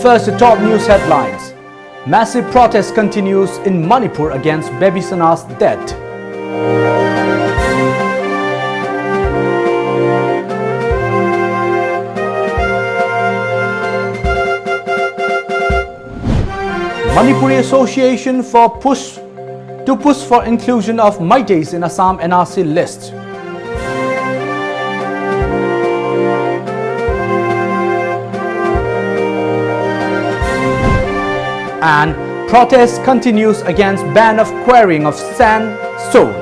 first, the top news headlines. Massive protest continues in Manipur against Baby Sana's death. Manipuri Association to push for inclusion of Meiteis in Assam NRC list. And protest continues against ban of quarrying of sandstone.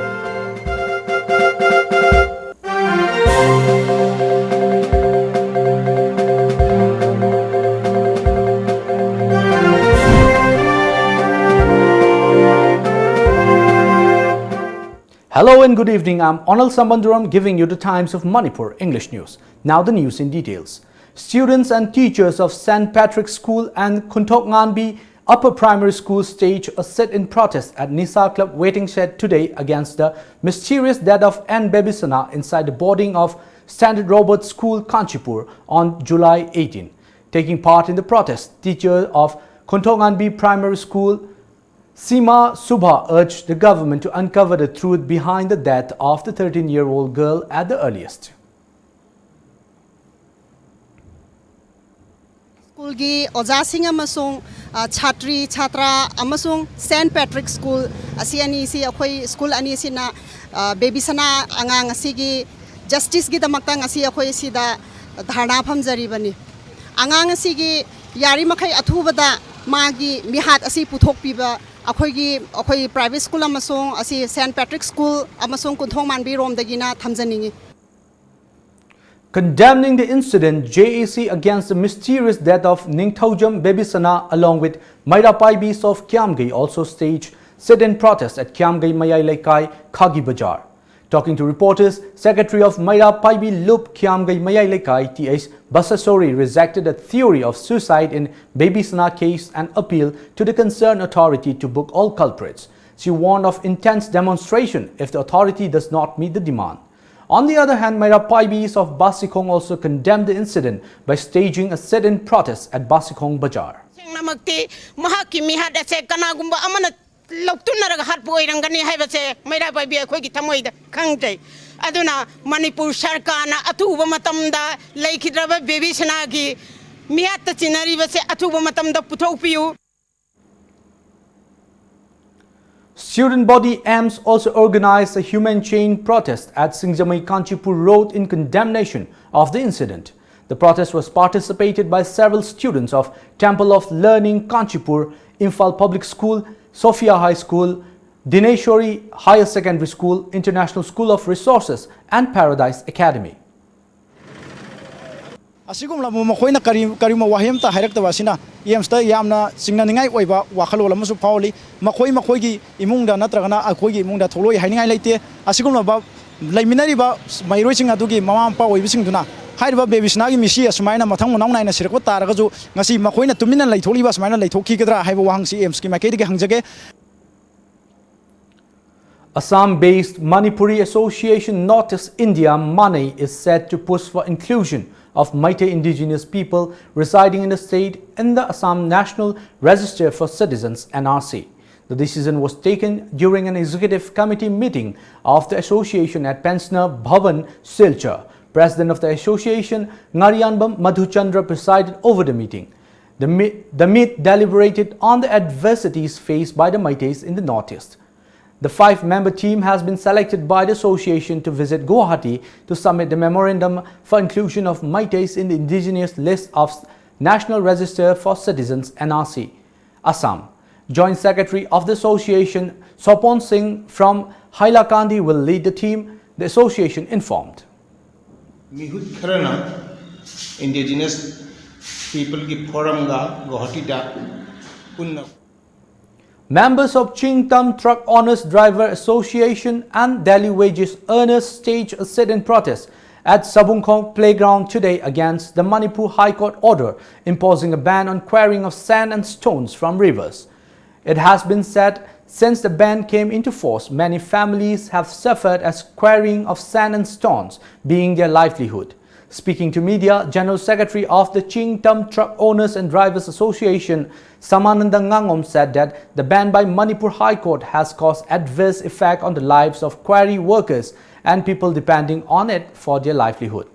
Hello and good evening. I'm ONEL Sambanduram giving you the Times of Manipur English News. Now the news in details. Students and teachers of St. Patrick's School and Kuntoknganbi Upper Primary School staged a sit-in protest at Nisa Club waiting shed today against the mysterious death of N. Baby Sana inside the boarding of Standard Robert School, Kanchipur on July 18. Taking part in the protest, teachers of Kuntoknganbi Primary School Seema Subha urged the government to uncover the truth behind the death of the 13-year-old girl at the earliest. School gi oja sing amasung chatri chatra amasung St. Patrick's School asiani si akhoi school ani sina Baby Sana angang asigi justice gi damakta ngasi akhoi sida dharna phamjari bani angang asigi yari makhai athubada magi mihat asi puthok piba akhoi private school amasung asi St. Patrick's School amasung Kunthongmanbi rom dagina thamjaningi. Condemning the incident, JAC against the mysterious death of Ningthaujam Baby Sana along with Maira Paibis of Kiamgai also staged sit-in protest at Kiamgai Mayai Laikai, Khagi Bajar. Talking to reporters, Secretary of Maira Paibi Loop Kiamgai Mayai Laikai T.H. Basasori rejected the theory of suicide in Baby Sana case and appealed to the concerned authority to book all culprits. She warned of intense demonstration if the authority does not meet the demand. On the other hand, Maira Paibis of Basikong also condemned the incident by staging a sit-in protest at Basikong Bajar. Manipur Sarkana atuba matamda laikidraba Baby Sanagi miata chinari base atuba matamda putopiu. Student body AMS also organized a human chain protest at Singjamai Kanchipur Road in condemnation of the incident. The protest was participated by several students of Temple of Learning Kanchipur, Imphal Public School, Sophia High School, Dineshwari Higher Secondary School, International School of Resources and Paradise Academy. Asigum la makoina karima wahim ta hairak tawasina yamsta yamna singna ningai oiba wakhalo lamasu phawli makoi gi imungda natragana akoi gi imungda tholoi hainingai leite asigum la ba laiminari ba mairoi sing adugi mama ampa oibising duna haiba Baby Sana gi misi asmaina mathang munang naina sirakwa taragaju ngasi makoina tumina laitholi ba asmaina laithoki gedra haiba wahangsi ems ki makai dige hangjage. Assam-based Manipuri Association Northeast India MANI is set to push for inclusion of Meitei indigenous people residing in the state in the Assam National Register for Citizens NRC. The decision was taken during an executive committee meeting of the association at Pensner Bhavan, Silchar. President of the association, Ngarianbam Madhuchandra, presided over the meeting. The meet deliberated on the adversities faced by the Meiteis in the Northeast. The 5-member team has been selected by the association to visit Guwahati to submit the memorandum for inclusion of Meiteis in the indigenous list of National Register for Citizens NRC. Assam. Joint Secretary of the association, Sopon Singh from Hailakandi will lead the team, the association informed. Mihut Kharana indigenous people ki forum ga Guwahati da unna. Members of Chingtam Truck Owners Driver Association and Delhi Wages Earners staged a sit-in protest at Sabungkhong Playground today against the Manipur High Court order imposing a ban on quarrying of sand and stones from rivers. It has been said since the ban came into force, many families have suffered as quarrying of sand and stones being their livelihood. Speaking to media, General Secretary of the Ching Tam Truck Owners and Drivers Association, Samananda Ngangom, said that the ban by Manipur High Court has caused adverse effect on the lives of quarry workers and people depending on it for their livelihood.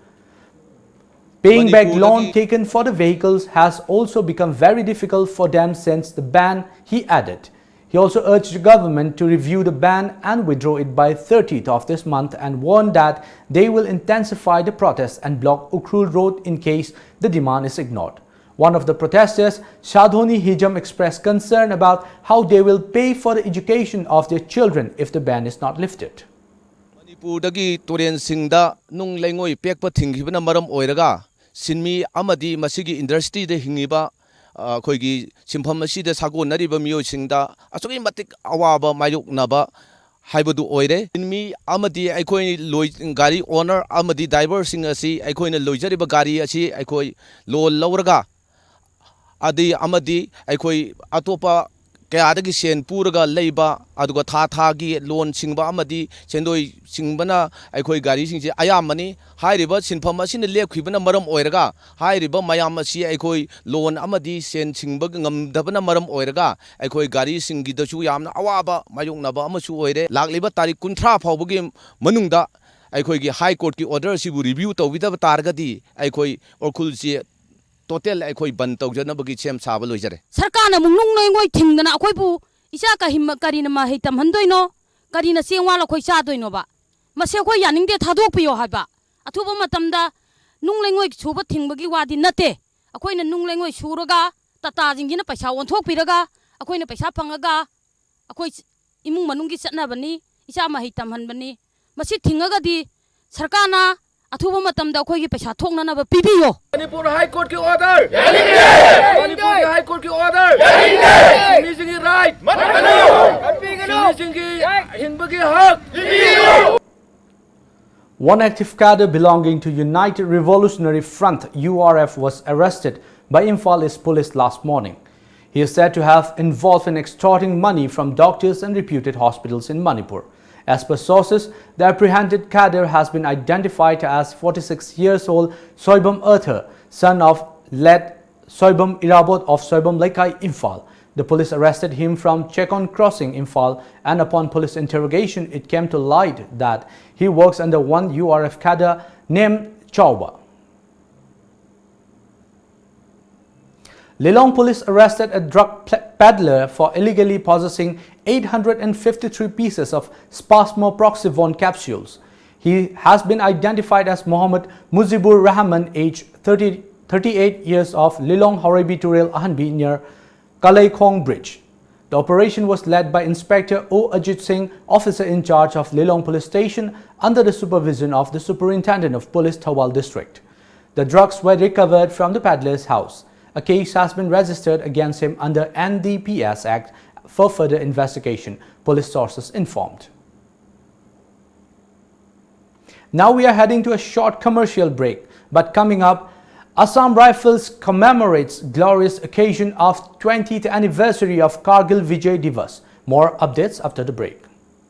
Paying back loan taken for the vehicles has also become very difficult for them since the ban, he added. He also urged the government to review the ban and withdraw it by 30th of this month and warned that they will intensify the protests and block Ukhrul Road in case the demand is ignored. One of the protesters, Shadhoni Hijam, expressed concern about how they will pay for the education of their children if the ban is not lifted. Manipurdagi Turen Singda Nung Langoi Pekpa Thingibana Maram Oiraga Sinmi Amadi Masigi Industry de Hingiba Koigi Simpamasi de Sago Nariba Mio Singda Asoki Matik Awaba Mayuk Naba Haibudu Oire Sinmi Amadi Aikoi Lloyd Gari owner Amadi Diver Singasi Aikoin Loijariba Gari Achi Aikoi Lo Lauraga Adi Amadi Aikoi Atopa Kayadagi Sen Puraga Leba Aduga Thagi Loan Singba Amadi Sendoi Singbana Aikoi Gari Sing Ayamani High River Sinpamasin Lake Kibana Maram Oiraga High River Mayamasi Aikoi Loan Amadi Sen Singbagam Dabana Maram Oiraga Aikoi Gari Singi the Chuyam Awaba Mayung Naba Amasu Oire Lak Liba Tari Kuntra Pabugim Manunda Aikoi High Court ki orders he will review to with the Targadi Aikoi or Kulsi Total Aikoi Banto Janabagi Chem Sabalujare. Sarkana Munung Noy Tingana Akoibu, Isaka him Karina Mahitam Handoino, Karina Singwala Koisadoinova. Masako Yaning de Tadopio Haba. Atuba Matamda, Nungling Suba Tingbagi Wadi Nate, Akoina Nungling Suraga, Tatazing in a Pasha on Topiraga, Akoina Pashapangaga, Akois Imu Manungi Sanabani, Isama Hitam Hanbani, Masitingagadi, Sarkana. Atuba matamda koi paisa thokna na ba pibiyo. Manipur High Court ki order. Manipur High Court ki order. Finishing right. Finishing hinbagi hak. One active cadre belonging to United Revolutionary Front (URF) was arrested by Imphal East Police last morning. He is said to have involved in extorting money from doctors and reputed hospitals in Manipur. As per sources, the apprehended cadre has been identified as 46 years old Soibam Earther, son of late Soibam Irabot of Soibam Laikai, Imphal. The police arrested him from Chekon Crossing, Imphal, and upon police interrogation, it came to light that he works under one URF cadre named Chauba. Lilong police arrested a drug peddler for illegally possessing 853 pieces of spasmoproxivone capsules. He has been identified as Mohammed Muzibur Rahman, age 38 years of Lilong Horebi Turel Ahanbi near Kalai Khong Bridge. The operation was led by Inspector O. Ajit Singh, officer in charge of Lilong Police Station under the supervision of the Superintendent of Police Thawal District. The drugs were recovered from the peddler's house. A case has been registered against him under NDPS Act for further investigation, police sources informed. Now we are heading to a short commercial break, but coming up, Assam Rifles commemorates glorious occasion of 20th anniversary of Kargil Vijay Divas. More updates after the break.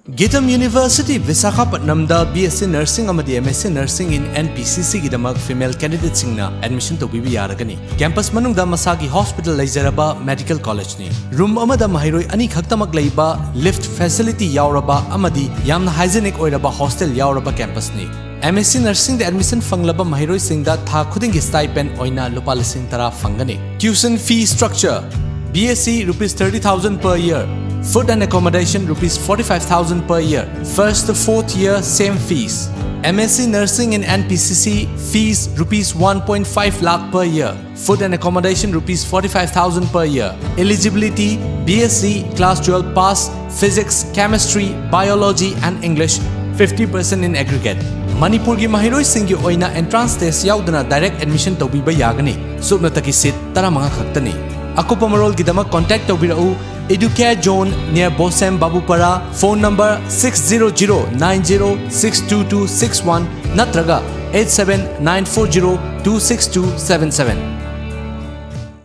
Gitam University Visakhapatnam da BSc Nursing amadi MSc Nursing in NPCC gidamak female candidates singna admission to bibi yaragani. Campus manungda masagi hospital leizaraba medical college ni. Room amada mahiroi ani khaktamak leiba lift facility yauraba amadi yamna hygienic oiraba hostel yauraba campus ni. MSc Nursing da admission fanglaba mahiroi singda tha khudingi stipend oina lupa lising tara fangani. Tuition fee structure: BSc rupees 30,000 per year. Food and accommodation rupees 45,000 per year. First to fourth year same fees. MSc Nursing in NPCC fees rupees 1.5 lakh per year. Food and accommodation rupees 45,000 per year. Eligibility: BSc class 12 pass, physics, chemistry, biology and English 50% in aggregate. Manipur gi mahiroi singi oina entrance test yaudana direct admission tawbiba yagani. Subnataki seat taramanga khaktani. Akupa marol gidama contact tawbirau Educare Zone near Bosem Babupara. Phone number 60090622261 natraga 87940262277.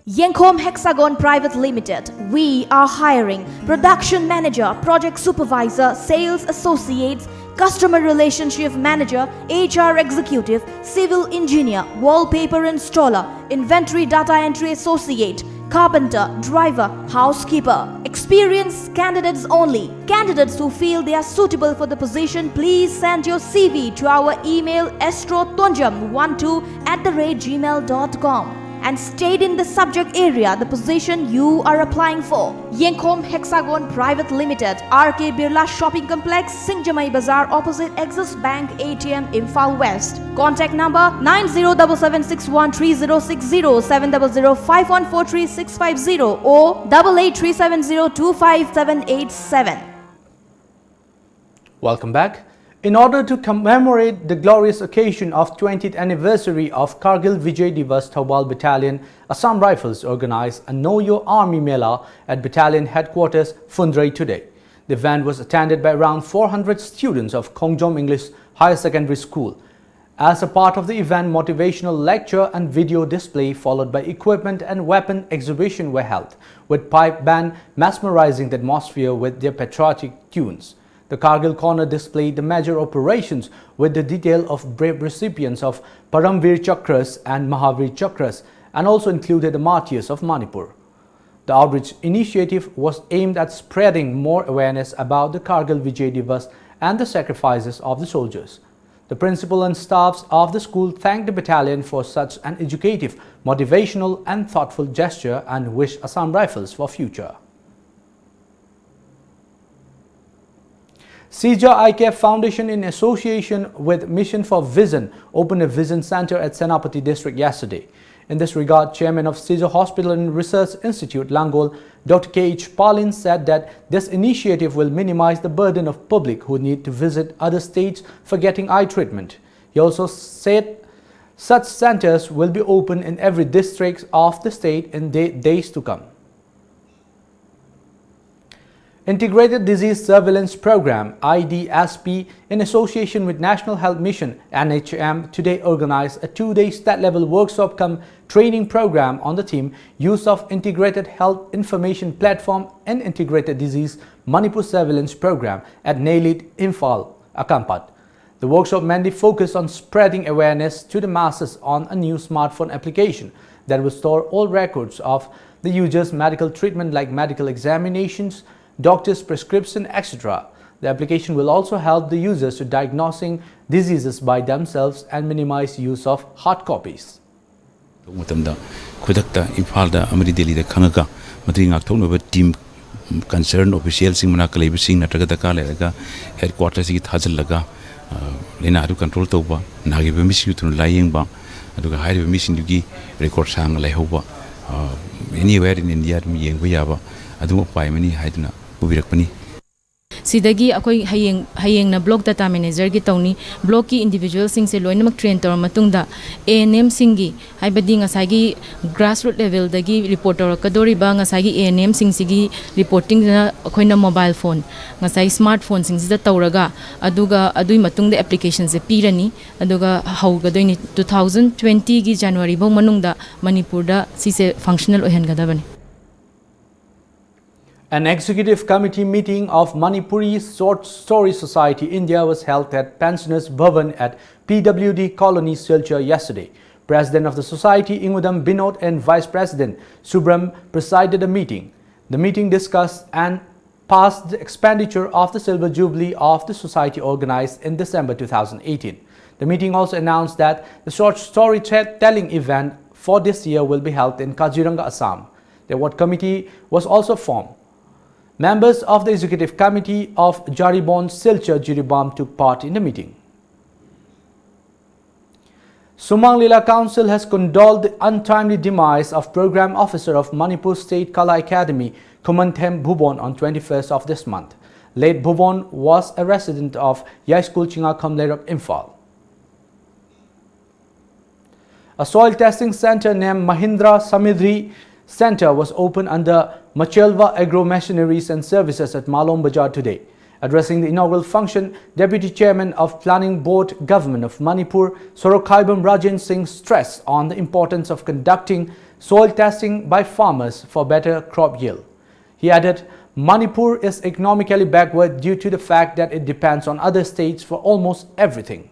Yenkom Hexagon Private Limited. We are hiring production manager, project supervisor, sales associates, customer relationship manager, HR executive, civil engineer, wallpaper installer, inventory data entry associate, carpenter, driver, housekeeper. Experienced candidates only. Candidates who feel they are suitable for the position, please send your CV to our email astrotonjam12@gmail.com and state in the subject area the position you are applying for. Yenkom Hexagon Private Limited, RK Birla Shopping Complex, Singjamai Bazaar opposite Axis Bank ATM, Imphal West. Contact number 9077613060, 7005143 or 8837025787. Welcome back. In order to commemorate the glorious occasion of 20th anniversary of Kargil Vijay Divas, Thobal Battalion, Assam Rifles organized a Know Your Army Mela at Battalion Headquarters, Fundrai today. The event was attended by around 400 students of Kongjom English Higher Secondary School. As a part of the event, motivational lecture and video display followed by equipment and weapon exhibition were held, with pipe band mesmerizing the atmosphere with their patriotic tunes. The Kargil corner displayed the major operations with the detail of brave recipients of Paramveer Chakras and Mahavir Chakras, and also included the martyrs of Manipur. The outreach initiative was aimed at spreading more awareness about the Kargil Vijay Divas and the sacrifices of the soldiers. The principal and staffs of the school thanked the battalion for such an educative, motivational and thoughtful gesture and wished Assam Rifles for future. Sija ICAF Foundation, in association with Mission for Vision, opened a Vision Center at Senapati district yesterday. In this regard, Chairman of Sija Hospital and Research Institute, Langol, Dr. K.H. Palin, said that this initiative will minimize the burden of public who need to visit other states for getting eye treatment. He also said such centers will be open in every district of the state in days to come. Integrated Disease Surveillance Program (IDSP), in association with National Health Mission (NHM), today organized a 2-day state-level workshop cum training program on the theme Use of Integrated Health Information Platform and Integrated Disease Manipur Surveillance Program at Nailit, Imphal, Akampat. The workshop mainly focused on spreading awareness to the masses on a new smartphone application that will store all records of the user's medical treatment like medical examinations, doctor's prescription, etc. The application will also help the users to diagnosing diseases by themselves and minimize use of hard copies. Team concerned officials sing manakal sing natraga ka headquarters ki thajal laga lena adu control toba nagi bemisi tun lying ba aduga high bemisi gi record sang lai hoba anywhere in India mi yeng ba yaba adu pai mani haiduna ubirakpani Sidagi akoi hayeng na block data manager gi tawni block ki individual sing se loinamak train tor matungda ANM singi haibadi ngasagi grassroots level dagi reporter kadori ba ngasagi ANM sing sigi reporting na akoina mobile phone ngasai smartphone sing sida tawraga aduga adui matungda application se pirani aduga haugadoini 2020 gi January bong manungda Manipur da sise functional ohengadabani. An executive committee meeting of Manipuri Short Story Society India was held at Pensioners Bhavan at PWD Colony, Silchar yesterday. President of the society Ingudam Binod and Vice President Subram presided the meeting. The meeting discussed and passed the expenditure of the Silver Jubilee of the society organized in December 2018. The meeting also announced that the short story telling event for this year will be held in Kaziranga, Assam. The award committee was also formed. Members of the Executive Committee of Jaribon Silchar Jiribam took part in the meeting. Sumang Lila Council has condoled the untimely demise of Program Officer of Manipur State Kala Academy, Kumanthem Bhubon, on 21st of this month. Late Bhubon was a resident of Yai School Chinga Kamlerap, Imphal. A soil testing center named Mahindra Samidri Center was opened under Machelva Agro Machineries and Services at Malom Bazaar today. Addressing the inaugural function, Deputy Chairman of Planning Board Government of Manipur, Sorokhaibam Rajan Singh, stressed on the importance of conducting soil testing by farmers for better crop yield. He added, Manipur is economically backward due to the fact that it depends on other states for almost everything.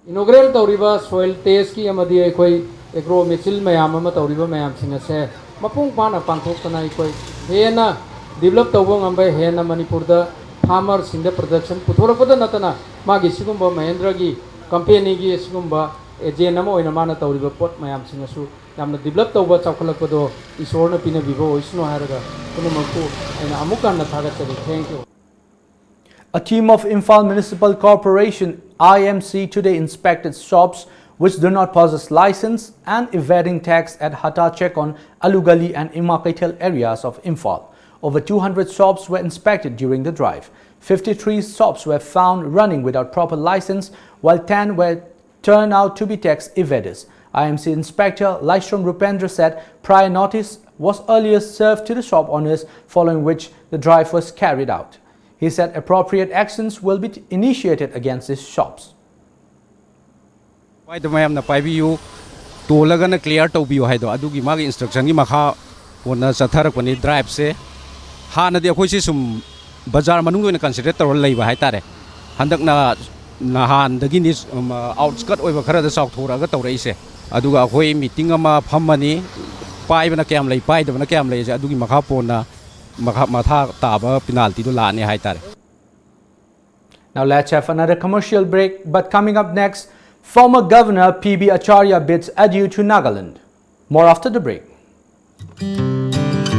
Inaugural Tauriba soil test ki amadi ekoi agro misil mayam ama Tauriba mayam singase mapung pana pangthok tana ekoi hena develop tawang ambai hena Manipur da farmer sinda production puthora natana magi sigumba Mahendra gi company gi sigumba ejen nama oina mana Tauriba pot mayam singasu yamna develop tawba chawkhalakpado isorna pina bibo isno haraga kunumakku aina amukan na thagatsari. Thank you. A team of Imphal Municipal Corporation IMC today inspected shops which do not possess license and evading tax at Hata Chekon, Alugali and Imakaitel areas of Imphal. Over 200 shops were inspected during the drive. 53 shops were found running without proper license, while 10 were turned out to be tax evaders. IMC Inspector Laishram Rupendra said prior notice was earlier served to the shop owners, following which the drive was carried out. He said appropriate actions will be initiated against these shops. Why the mayam na paibiyu to lagana clear to biyu haido adugi magi instruction gi makha pona satharak pani drive se hana de khoi si sum bazar manung na consider tor leiba hai tare handak na han dagi ni outskirt oiba khara da sauk thora ga torai se aduga khoi meeting ama phammani pai bana kyam lei pai da bana kyam lei se adugi makha pona matha taba penalty do lani hai tare. Now let's have another commercial break, but coming up next, former Governor PB Acharya bids adieu to Nagaland. More after the break.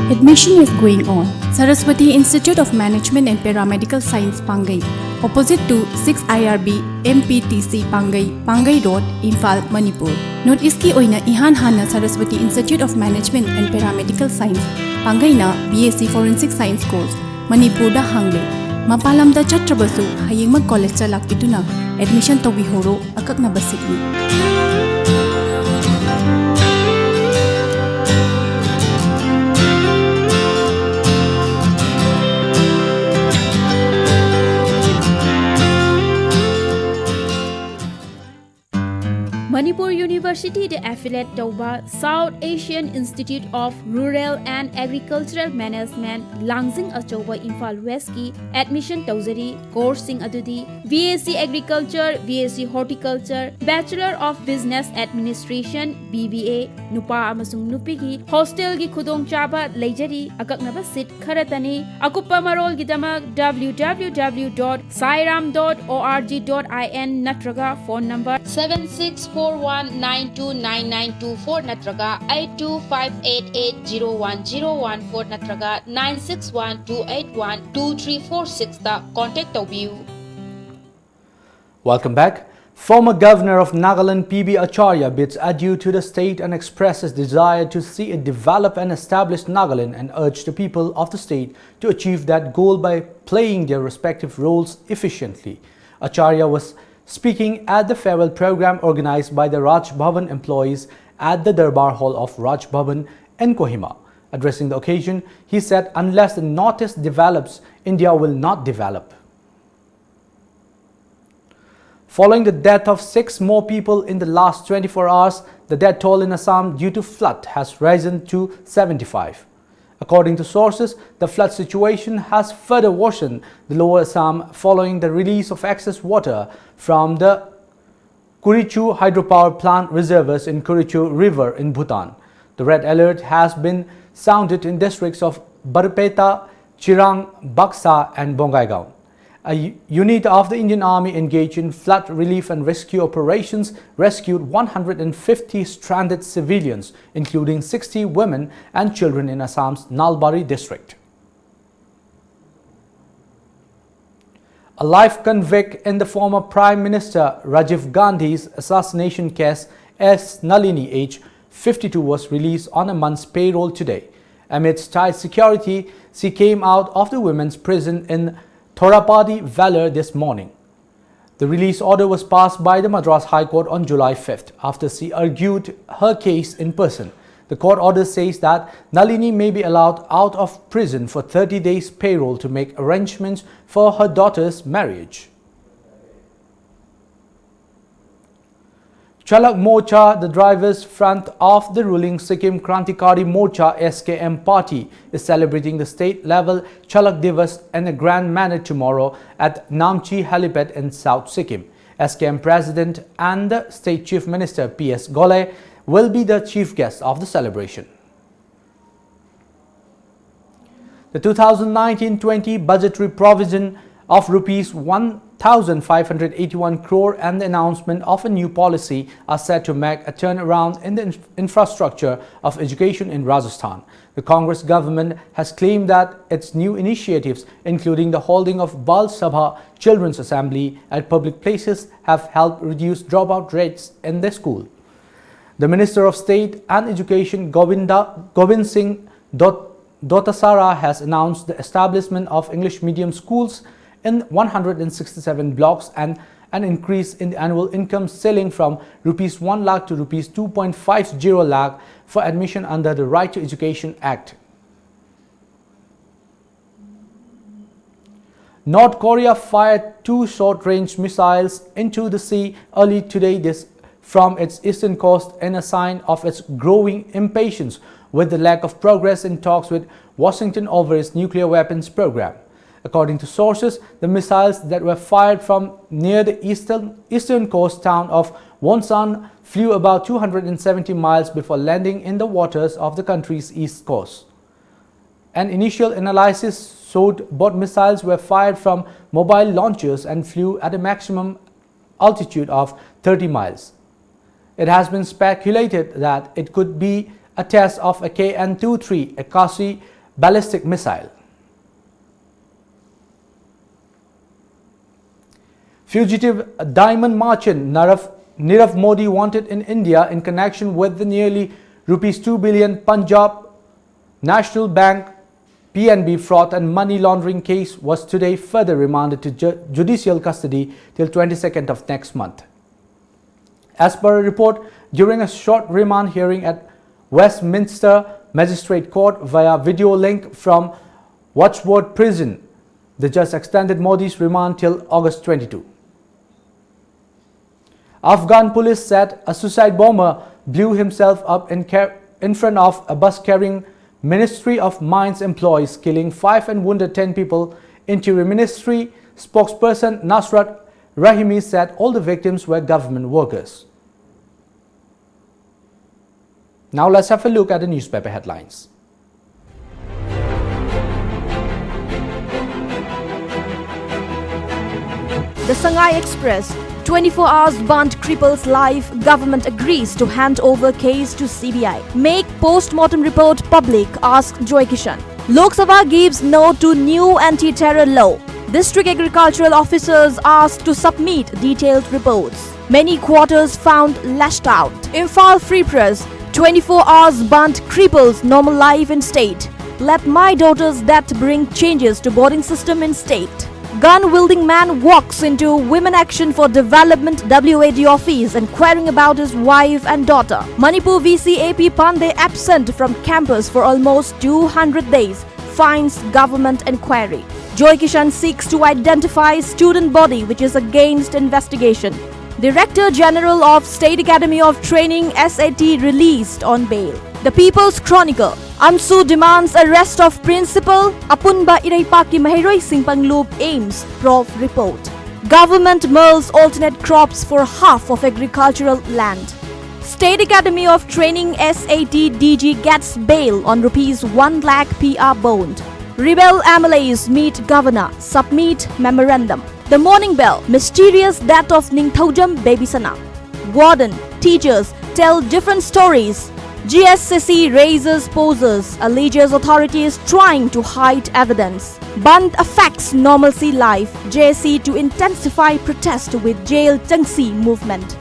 Admission is going on. Saraswati Institute of Management and Paramedical Science Pangai, opposite to 6 IRB MPTC Pangai Road, Imphal, Manipur. Note iski oina ihan hana Saraswati Institute of Management and Paramedical Science Pangai na BSc Forensic Science course Manipur da hangle. Mapalam da chatrabasu hayeng mag college cha lakituna admission tawihoro akakna basikni. Manipur University the affiliate Tauba South Asian Institute of Rural and Agricultural Management Langzing Achoba Imphal West ki admission Tauzari course sing adudi BSc Agriculture, BSc Horticulture, Bachelor of Business Administration BBA Nupa amasung nupi ki hostel gi khudong chaba leijari akaknaba seat kharatani akupa marol gi damak www.sairam.org.in natraga phone number 7641929924 natraga 8258801014 natraga 9612812346 ta contact tawbiu. Welcome back. Former Governor of Nagaland PB Acharya bids adieu to the state and expresses desire to see it develop and establish Nagaland, and urged the people of the state to achieve that goal by playing their respective roles efficiently. Acharya was speaking at the farewell program organized by the Raj Bhavan employees at the Darbar Hall of Raj Bhavan in Kohima. Addressing the occasion, he said, unless the Northeast develops, India will not develop. Following the death of 6 more people in the last 24 hours, the death toll in Assam due to flood has risen to 75. According to sources, the flood situation has further worsened the lower Assam following the release of excess water from the Kurichu hydropower plant reservoirs in Kurichu River in Bhutan. The red alert has been sounded in districts of Barpeta, Chirang, Baksa and Bongaigaon. A unit of the Indian Army engaged in flood relief and rescue operations rescued 150 stranded civilians, including 60 women and children in Assam's Nalbari district. A life convict in the former Prime Minister Rajiv Gandhi's assassination case, S. Nalini, age 52, was released on a month's payroll today. Amidst tight security, she came out of the women's prison in Thorapadi, Vellore this morning. The release order was passed by the Madras High Court on July 5th after she argued her case in person. The court order says that Nalini may be allowed out of prison for 30 days payroll to make arrangements for her daughter's marriage. Chalak Morcha, the drivers' front of the ruling Sikkim Krantikari Morcha SKM party, is celebrating the state-level Chalak Divas in a grand manner tomorrow at Namchi Helipad in South Sikkim. SKM President and the State Chief Minister P.S. Gole will be the chief guest of the celebration. The 2019-20 budgetary provision of Rs 1,581 crore and the announcement of a new policy are set to make a turnaround in the infrastructure of education in Rajasthan. The Congress government has claimed that its new initiatives, including the holding of Bal Sabha Children's Assembly at public places, have helped reduce dropout rates in the school. The Minister of State and Education Govind Singh Dotasara has announced the establishment of English medium schools in 167 blocks and an increase in the annual income ceiling from Rs 1 lakh to Rs 2.50 lakh for admission under the Right to Education Act. North Korea fired 2 short-range missiles into the sea early today from its eastern coast in a sign of its growing impatience with the lack of progress in talks with Washington over its nuclear weapons program. According to sources, the missiles that were fired from near the eastern coast town of Wonsan flew about 270 miles before landing in the waters of the country's east coast. An initial analysis showed both missiles were fired from mobile launchers and flew at a maximum altitude of 30 miles. It has been speculated that it could be a test of a KN-23 Akasi ballistic missile. Fugitive diamond merchant Nirav Modi wanted in India in connection with the nearly Rs 2 billion Punjab National Bank PNB fraud and money laundering case was today further remanded to judicial custody till 22nd of next month. As per a report, during a short remand hearing at Westminster Magistrate Court via video link from Watchword Prison, the judge extended Modi's remand till August 22. Afghan police said a suicide bomber blew himself up in front of a bus carrying Ministry of Mines employees, killing 5 and wounded 10 people. Interior Ministry spokesperson Nasrat Rahimi said all the victims were government workers. Now let's have a look at the newspaper headlines. The Shanghai Express, 24 hours bond cripples life, government agrees to hand over case to CBI. Make post-mortem report public, asked Joy Kishan. Lok Sabha gives no to new anti-terror law. District agricultural officers asked to submit detailed reports. Many quarters found lashed out. Imphal Free Press, 24 hours bond cripples normal life in state. Let my daughter's death bring changes to boarding system in state. Gun-wielding man walks into Women Action for Development WAD office inquiring about his wife and daughter. Manipur VC AP Pandey absent from campus for almost 200 days, finds government inquiry. Joy Kishan seeks to identify student body which is against investigation. Director General of State Academy of Training SAT released on bail. The People's Chronicle. AMSU demands arrest of principal. Apunba Iraipaki Mahiroi Singpangloop aims. Prof report. Government mulls alternate crops for half of agricultural land. State Academy of Training SAT DG gets bail on Rs 1 lakh PR bond. Rebel MLAs meet governor, submit memorandum. The Morning Bell, mysterious death of Ningthaujam Babysana. Warden, teachers tell different stories. GSCC raises poses, alleges authorities trying to hide evidence. Band affects normalcy life, JC to intensify protest with Jail Changsi movement.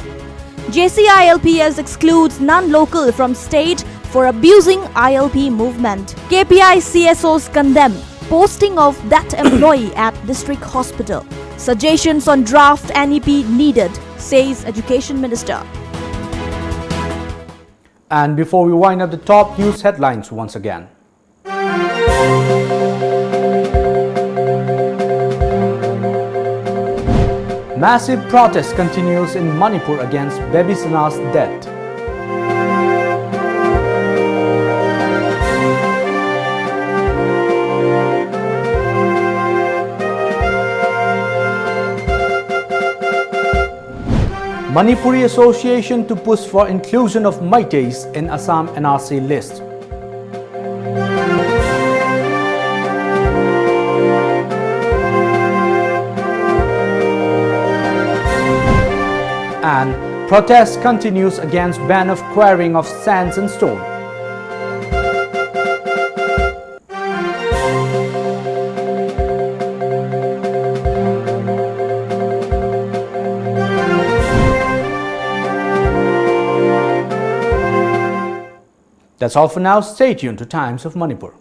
JCILPS excludes non-local from state for abusing ILP movement. KPI CSOs condemn posting of that employee at district hospital. Suggestions on draft NEP needed, says Education Minister. And before we wind up the top news headlines once again. Massive protest continues in Manipur against Baby Sana's death. Manipuri Association to push for inclusion of Meiteis in Assam NRC list. And protest continues against ban of quarrying of sands and stone. That's all for now. Stay tuned to Times of Manipur.